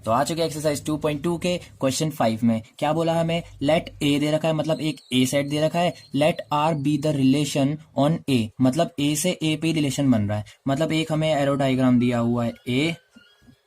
तो आ चुके एक्सरसाइज 2.2 के क्वेश्चन 5 में। क्या बोला हमें? लेट ए दे रखा है, मतलब एक ए सेट दे रखा है। Let R be the relation on A, मतलब ए से ए पे रिलेशन बन रहा है। मतलब एक हमें एरो डायग्राम दिया हुआ है ए,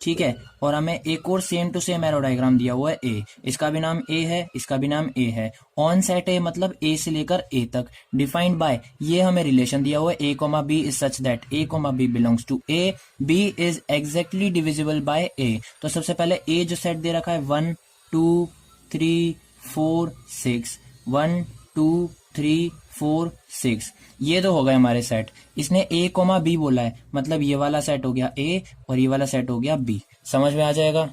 ठीक है, और हमें एक और same to same arrow diagram दिया हुआ है ए। इसका भी नाम ए है, इसका भी नाम ए है। ऑन सेट ए मतलब ए से लेकर ए तक। डिफाइंड बाय, ये हमें रिलेशन दिया हुआ है A comma B is such that A comma B belongs to A, B is exactly divisible by A. तो सबसे पहले ए जो सेट दे रखा है 1 2 3 4 6, 1 2 3 4 6, ये तो हो गए हमारे सेट। इसने ए कोमा बी बोला है, मतलब ये वाला सेट हो गया ए और ये वाला सेट हो गया बी। समझ में आ जाएगा।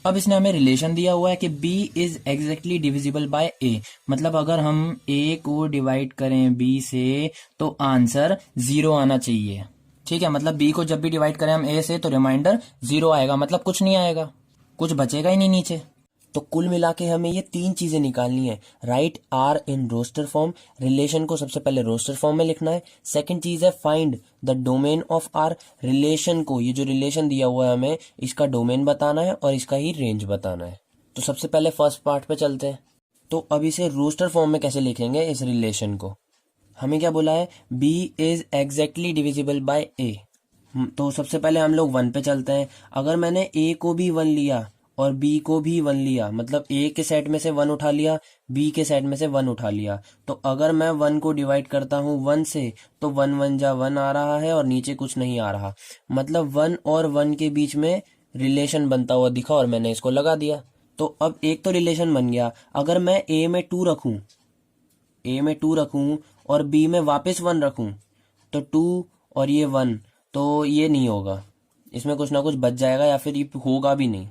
अब इसने हमें रिलेशन दिया हुआ है कि b is exactly divisible bye a, मतलब अगर हम a को डिवाइड करें b से तो आंसर 0 आना चाहिए। ठीक है, मतलब b को जब भी डिवाइड करें हम a से तो रिमाइंडर 0 आएगा, मतलब कुछ नहीं आएगा, कुछ बचेगा ही नहीं नीचे। तो कुल मिला के हमें ये 3 चीजें निकालनी है। Write R in roster form, relation को सबसे पहले रोस्टर फॉर्म में लिखना है। सेकंड चीज है find the domain of R, relation को, ये जो रिलेशन दिया हुआ है हमें, इसका डोमेन बताना है और इसका ही रेंज बताना है। तो सबसे पहले फर्स्ट पार्ट पे चलते हैं। तो अब इसे रोस्टर फॉर्म में कैसे लिखेंगे इस रिलेशन को? हमें क्या बोला है? b is exactly divisible bye a। तो सबसे पहले हम लोग 1 पे चलते हैं। अगर मैंने a को भी 1 लिया और b को भी 1 लिया, मतलब a के सेट में से 1 उठा लिया, b के सेट में से 1 उठा लिया, तो अगर मैं 1 को डिवाइड करता हूँ 1 से तो 1 1 जा 1 आ रहा है और नीचे कुछ नहीं आ रहा, मतलब 1 और 1 के बीच में रिलेशन बनता हुआ दिखा और मैंने इसको लगा दिया। तो अब एक तो रिलेशन बन गया। अगर मैं a में 2 रखूं और b में वापस 1 रखूं तो 2 और ये 1, तो ये नहीं होगा, इसमें कुछ ना कुछ बच जाएगा या फिर ये होगा भी नहीं।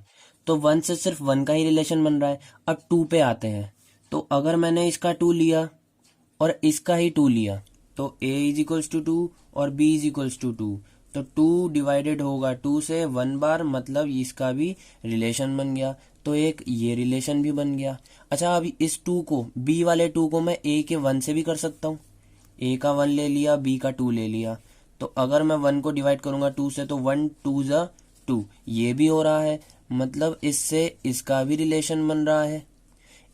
तो 1 से सिर्फ 1 का ही रिलेशन बन रहा है। अब 2 पे आते हैं। तो अगर मैंने इसका 2 लिया और इसका ही 2 लिया तो a इज इक्वल्स टू 2 और b इज इक्वल्स टू 2, तो 2 डिवाइडेड होगा 2 से 1 बार, मतलब इसका भी रिलेशन बन गया। तो एक ये रिलेशन भी बन गया। अच्छा, अभी इस 2 को, b वाले 2 को मैं a के 1 से भी कर सकता हूँ। a का 1 ले लिया, b का 2 ले लिया, तो अगर मैं 1 को डिवाइड करूंगा 2 से तो 1 2 जा 2, ये भी हो रहा है, मतलब इससे इसका भी रिलेशन बन रहा है।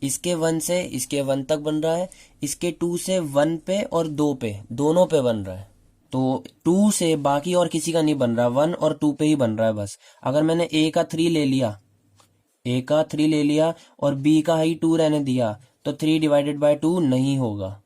इसके 1 से इसके 1 तक बन रहा है, इसके 2 से 1 पे और 2 पे, दोनों पे बन रहा है। तो 2 से बाकी और किसी का नहीं बन रहा, 1 और 2 पे ही बन रहा है बस। अगर मैंने a का 3 ले लिया और b का ही 2 रहने दिया तो 3 डिवाइडेड बाय 2 नहीं होगा।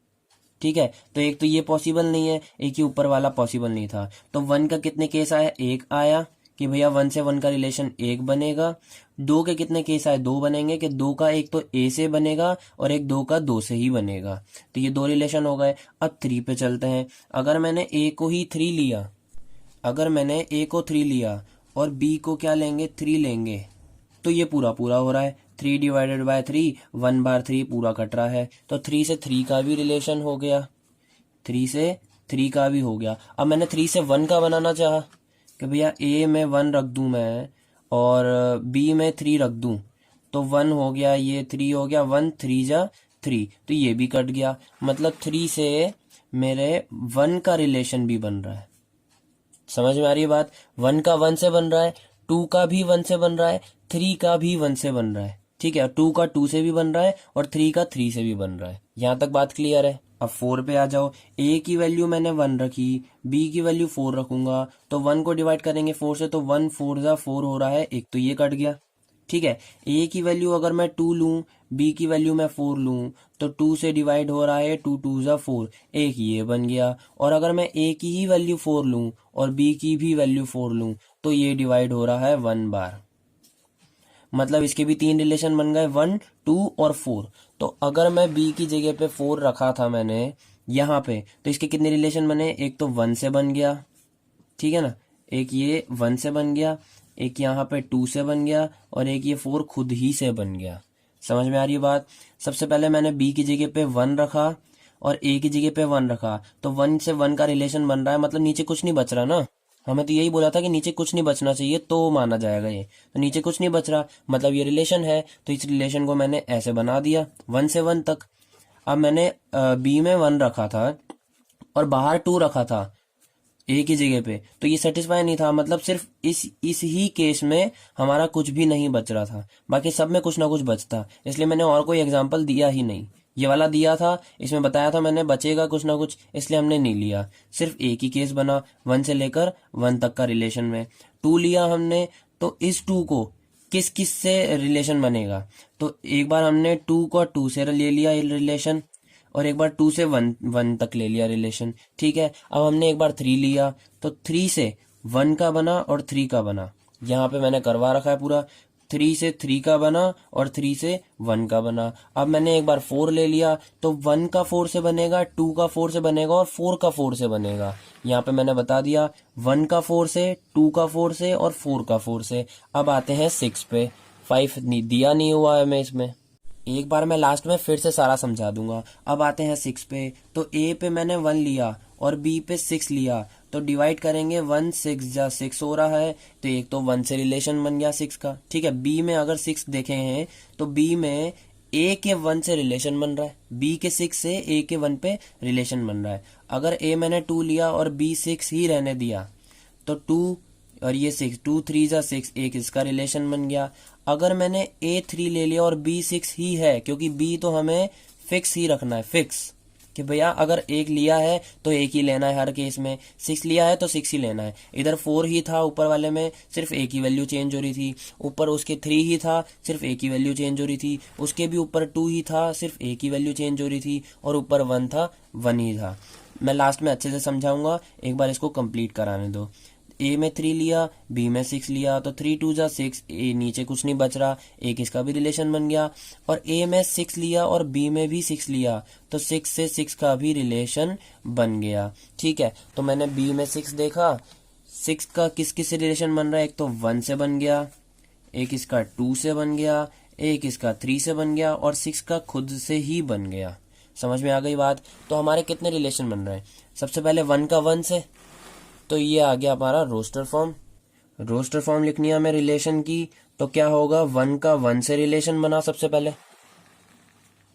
ठीक है, तो एक तो ये पॉसिबल नहीं है, एक ही ऊपर वाला पॉसिबल नहीं था। तो 1 का कितने केस आया? 1 आया कि भैया 1 से 1 का रिलेशन 1 बनेगा। 2 के कितने केस आए? 2 बनेंगे कि 2 का एक तो a से बनेगा और एक 2 का 2 से ही बनेगा। तो ये 2 रिलेशन हो गए। अब 3 पे चलते हैं। अगर मैंने a को 3 लिया और b को क्या लेंगे? 3 लेंगे, तो ये पूरा पूरा हो रहा है। 3 डिवाइडेड बाय 3, 1 बार 3 पूरा कट रहा है, तो 3 से 3 का भी रिलेशन हो गया, 3 से 3 का भी हो गया। अब मैंने 3 से 1 का बनाना चाहा कि भैया a में 1 रख दूं मैं और b में 3 रख दूं, तो 1 हो गया, ये 3 हो गया, 1 3 जा 3, तो ये भी कट गया। मतलब 3 से मेरे 1 का रिलेशन भी बन रहा है। समझ में आ रही है बात? 1 का 1 से बन रहा है, 2 का भी 1 से बन रहा है, 3 का भी 1 से बन रहा है। ठीक है, 2 का 2 से भी बन रहा है और 3 का 3 से भी बन रहा है। यहां तक बात क्लियर है? अब 4 पे आ जाओ। a की वैल्यू मैंने 1 रखी, b की वैल्यू 4 रखूंगा, तो 1 को डिवाइड करेंगे 4 से तो 1 4 जा 4 हो रहा है, एक तो ये कट गया। ठीक है, a की वैल्यू अगर मैं 2 लूं, b की वैल्यू मैं 4 लूं, तो 2 से डिवाइड हो रहा है 2 2 जा 4, एक ये बन गया। और अगर मैं a की ही वैल्यू 4 लूं और b की भी वैल्यू 4 लूं तो ये डिवाइड हो रहा है 1 बार, मतलब इसके भी 3 रिलेशन बन गए, 1 2 और 4। तो अगर मैं b की जगह पे 4 रखा था मैंने यहाँ पे, तो इसके कितने रिलेशन बने? एक तो 1 से बन गया, ठीक है ना, एक ये 1 से बन गया, एक यहाँ पे 2 से बन गया और एक ये 4 खुद ही से बन गया। समझ में आ रही है बात? सबसे पहले मैंने b की जगह पे 1 रखा और a की जगह पे 1 रखा, तो 1 से 1 का रिलेशन बन रहा है, मतलब नीचे कुछ नहीं बच रहा ना। हमें तो यही बोला था कि नीचे कुछ नहीं बचना चाहिए तो माना जाएगा ये, तो नीचे कुछ नहीं बच रहा, मतलब ये रिलेशन है। तो इस रिलेशन को मैंने ऐसे बना दिया 1 से 1 तक। अब मैंने b में 1 रखा था और बाहर 2 रखा था, ए की जगह पे, तो ये सेटिस्फाई नहीं था, मतलब सिर्फ इस ही केस में हमारा कुछ भी नहीं बच रहा था, बाकी सब में कुछ ना कुछ बचता, इसलिए मैंने और कोई एग्जांपल दिया ही नहीं। ये वाला दिया था, इसमें बताया था मैंने बचेगा कुछ ना कुछ, इसलिए हमने नहीं लिया। सिर्फ एक ही केस बना 1 से लेकर 1 तक का रिलेशन में। 2 लिया हमने, तो इस 2 को किस किस से रिलेशन बनेगा, तो एक बार हमने 2 को 2 से ले लिया रिलेशन, और एक बार 2 से 1 तक ले लिया रिलेशन। ठीक है, अब हमने एक बार 3 लिया, तो 3 से 1 का बना और 3 का बना, यहाँ पे मैंने करवा रखा है पूरा। 3 से 3 का बना और 3 से 1 का बना। अब मैंने एक बार 4 ले लिया, तो 1 का 4 से बनेगा, 2 का 4 से बनेगा और 4 का 4 से बनेगा। यहाँ पे मैंने बता दिया 1 का 4 से, 2 का 4 से और 4 का 4 से। अब आते हैं 6 पे। 5 दिया नहीं हुआ है मैं इसमें, एक बार मैं लास्ट में फिर से सारा समझा दूंगा। अब आते हैं 6 पे, तो ए पे मैंने 1 लिया और बी पे 6 लिया, तो डिवाइड करेंगे 1 6 जा 6 हो रहा है, तो एक तो 1 से रिलेशन बन गया 6 का। ठीक है, बी में अगर 6 देखे हैं तो बी में ए के 1 से रिलेशन बन रहा है, बी के 6 से ए के 1 पे रिलेशन बन रहा है। अगर ए मैंने 2 लिया और बी 6 ही रहने दिया, तो 2 और ये 6, 2 3 जा 6, एक इसका रिलेशन बन गया। अगर मैंने ए 3 ले लिया और बी 6 ही है, क्योंकि बी तो हमें फिक्स ही रखना है, फिक्स कि भैया अगर एक लिया है तो एक ही लेना है हर केस में, 6 लिया है तो 6 ही लेना है। इधर 4 ही था ऊपर वाले में, सिर्फ एक ही वैल्यू चेंज हो रही थी, ऊपर उसके 3 ही था, सिर्फ एक ही वैल्यू चेंज हो रही थी, उसके भी ऊपर 2 ही था, सिर्फ एक ही वैल्यू चेंज हो रही थी, और ऊपर 1 था, 1 ही था। मैं लास्ट में अच्छे से समझाऊंगा, एक बार इसको कंप्लीट कराने दो। ए में 3 लिया, बी में 6 लिया, तो 3 2 जा 6, ए नीचे कुछ नहीं बच रहा, एक इसका भी रिलेशन बन गया। और ए में 6 लिया और बी में भी 6 लिया, तो 6 से 6 का भी रिलेशन बन गया। ठीक है, तो मैंने बी में 6 देखा, 6 का किस किस से रिलेशन बन रहा है, एक तो 1 से बन गया, एक इसका 2 से बन गया, एक इसका 3 से बन गया, और 6 का खुद से ही बन गया। समझ में आ गई बात? तो हमारे कितने रिलेशन बन रहे हैं? सबसे पहले 1 का 1 से, तो ये आ गया हमारा रोस्टर फॉर्म। रोस्टर फॉर्म लिखनी है हमें रिलेशन की, तो क्या होगा, 1 का 1 से रिलेशन बना सबसे पहले।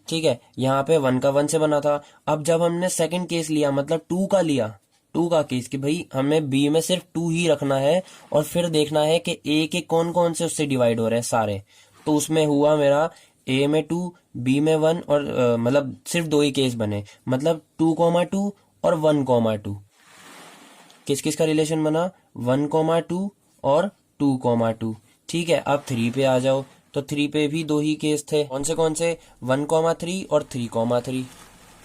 ठीक है, यहाँ पे 1 का 1 से बना था। अब जब हमने सेकंड केस लिया, मतलब 2 का लिया, 2 का केस कि भाई हमें बी में सिर्फ 2 ही रखना है, और फिर देखना है कि ए के कौन कौन से उससे डिवाइड हो रहे हैं सारे, तो उसमें हुआ मेरा ए में 2, बी में 1, और मतलब सिर्फ 2 ही केस बने, मतलब 2,2 और 1,2। किस किस का रिलेशन बना, 1,2 और 2,2। ठीक है, अब 3 पे आ जाओ, तो 3 पे भी 2 ही केस थे, कौन से 1,3 और 3,3,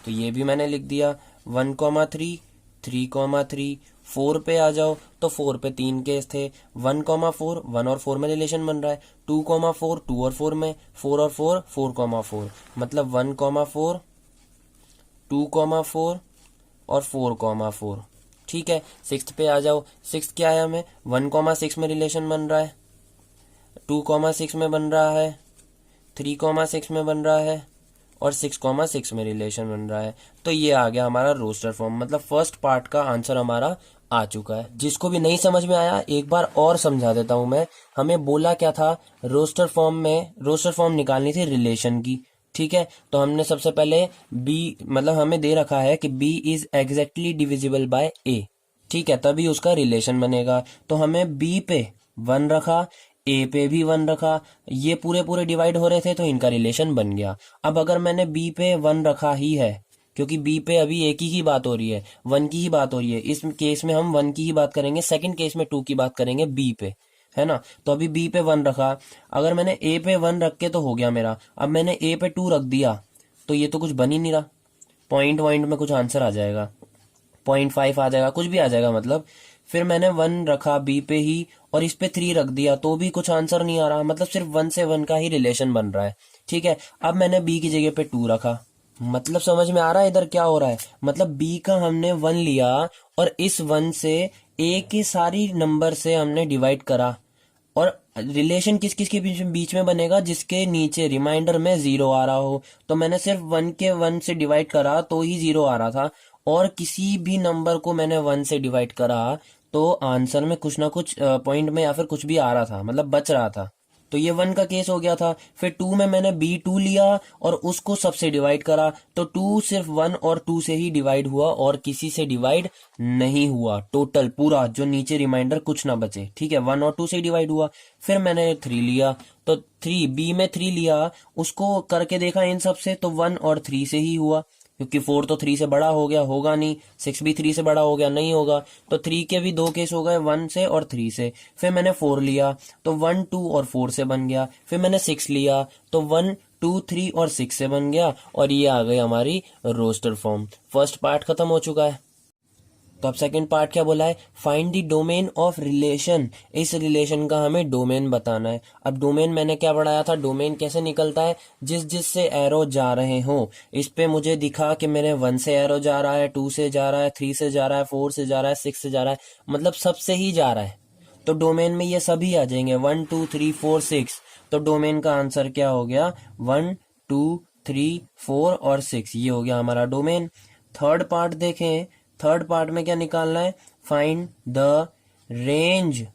तो ये भी मैंने लिख दिया 1,3 3,3। 4 पे आ जाओ, तो 4 पे 3 केस थे, 1,4, 1 और 4 में रिलेशन बन रहा है, 2,4 2 और 4 में, 4 और 4 4,4, मतलब 1,4 2,4 और 4,4। ठीक है, 6 पे आ जाओ, 6 क्या है, हमें 1,6 में रिलेशन बन रहा है, 2,6 में बन रहा है, 3,6 में बन रहा है, और 6,6 में रिलेशन बन रहा है। तो ये आ गया हमारा रोस्टर फॉर्म, मतलब फर्स्ट पार्ट का आंसर हमारा आ चुका है। जिसको भी नहीं समझ में आया एक बार और समझा देता हूं मैं। हमें बोला क्या था, रोस्टर फॉर्म में रोस्टर फॉर्म निकालनी थी रिलेशन की। ठीक है, तो हमने सबसे पहले बी, मतलब हमें दे रखा है कि B is exactly divisible by A. ठीक है, तभी उसका रिलेशन बनेगा, तो हमें बी पे 1 रखा, ए पे भी 1 रखा, ये पूरे पूरे डिवाइड हो रहे थे, तो इनका रिलेशन बन गया। अब अगर मैंने बी पे 1 रखा ही है, क्योंकि बी पे अभी एक ही बात हो रही है, 1 की ही बात हो रही है, इस केस में हम 1 की ही बात करेंगे, सेकंड केस में 2 की बात करेंगे बी पे, है ना। तो अभी बी पे 1 रखा, अगर मैंने ए पे 1 रख के तो हो गया मेरा, अब मैंने ए पे 2 रख दिया, तो ये तो कुछ बन ही नहीं रहा, पॉइंट पॉइंट में कुछ आंसर आ जाएगा, 0.5 आ जाएगा, कुछ भी आ जाएगा मतलब। फिर मैंने 1 रखा बी पे ही, और इस पे 3 रख दिया, तो भी कुछ आंसर नहीं आ रहा, मतलब सिर्फ 1 से 1 का ही रिलेशन बन रहा है। ठीक है, अब मैंने बी की जगह पे 2 रखा, मतलब समझ में आ रहा है इधर क्या हो रहा है, मतलब बी का हमने 1 लिया, और इस 1 से ए के सारी नंबर से हमने डिवाइड करा, और रिलेशन किस किस के बीच में बनेगा, जिसके नीचे रिमाइंडर में 0 आ रहा हो। तो मैंने सिर्फ 1 के 1 से डिवाइड करा तो ही 0 आ रहा था, और किसी भी नंबर को मैंने 1 से डिवाइड करा तो आंसर में कुछ ना कुछ पॉइंट में या फिर कुछ भी आ रहा था, मतलब बच रहा था। तो ये 1 का केस हो गया था। फिर 2 में मैंने B2 लिया और उसको सबसे डिवाइड करा, तो 2 सिर्फ 1 और 2 से ही डिवाइड हुआ और किसी से डिवाइड नहीं हुआ। टोटल पूरा जो नीचे रिमाइंडर कुछ ना बचे, ठीक है, 1 और 2 से डिवाइड हुआ। फिर मैंने 3 लिया, तो 3 B में 3 लिया, उसको करके देखा इन सब से, तो 1 और 3 से ही हुआ, क्योंकि 4 तो 3 से बड़ा हो गया, होगा नहीं। 6 भी 3 से बड़ा हो गया, नहीं होगा। तो 3 के भी 2 केस हो गए, 1 से और 3 से। फिर मैंने 4 लिया, तो 1 2 और 4 से बन गया। फिर मैंने 6 लिया, तो 1 2 3 और 6 से बन गया, और ये आ गई हमारी रोस्टर फॉर्म। फर्स्ट पार्ट खत्म हो चुका है। तो अब सेकंड पार्ट क्या बोला है, find the domain of relation. इस रिलेशन का हमें डोमेन बताना है। अब डोमेन मैंने क्या पढ़ाया था, डोमेन कैसे निकलता है, जिस जिस से एरो जा रहे हो। इस पे मुझे दिखा कि मेरे 1 से एरो जा रहा है, 2 से जा रहा है, 3 से जा रहा है, 4 से जा रहा है, 6 से जा रहा है, मतलब सबसे ही जा रहा है। तो डोमेन में ये सभी आ जाएंगे, 1 2 3 4 6। तो डोमेन का आंसर क्या हो गया, 1 2 3 4 और 6, ये हो गया हमारा डोमेन। थर्ड पार्ट देखें, थर्ड पार्ट में क्या निकालना है, find the range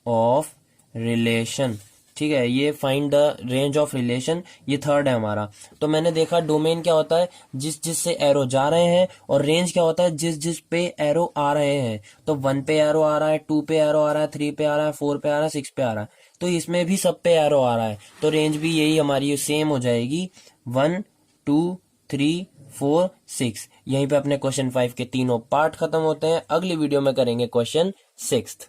of relation. ठीक है, ये find the range of relation, ये थर्ड है हमारा। तो मैंने देखा डोमेन क्या होता है, जिस जिस से एरो जा रहे हैं, और रेंज क्या होता है, जिस जिस पे एरो आ रहे हैं। तो 1 पे एरो आ रहा है, 2 पे एरो आ रहा है, 3 पे आ रहा है, 4 पे आ रहा है, 6 पे आ रहा है, तो इसमें भी सब पे एरो आ रहा है। तो रेंज भी यही हमारी सेम हो जाएगी, 1 2 3 4 6। यहीं पे अपने क्वेश्चन 5 के तीनों पार्ट खत्म होते हैं। अगली वीडियो में करेंगे क्वेश्चन 6।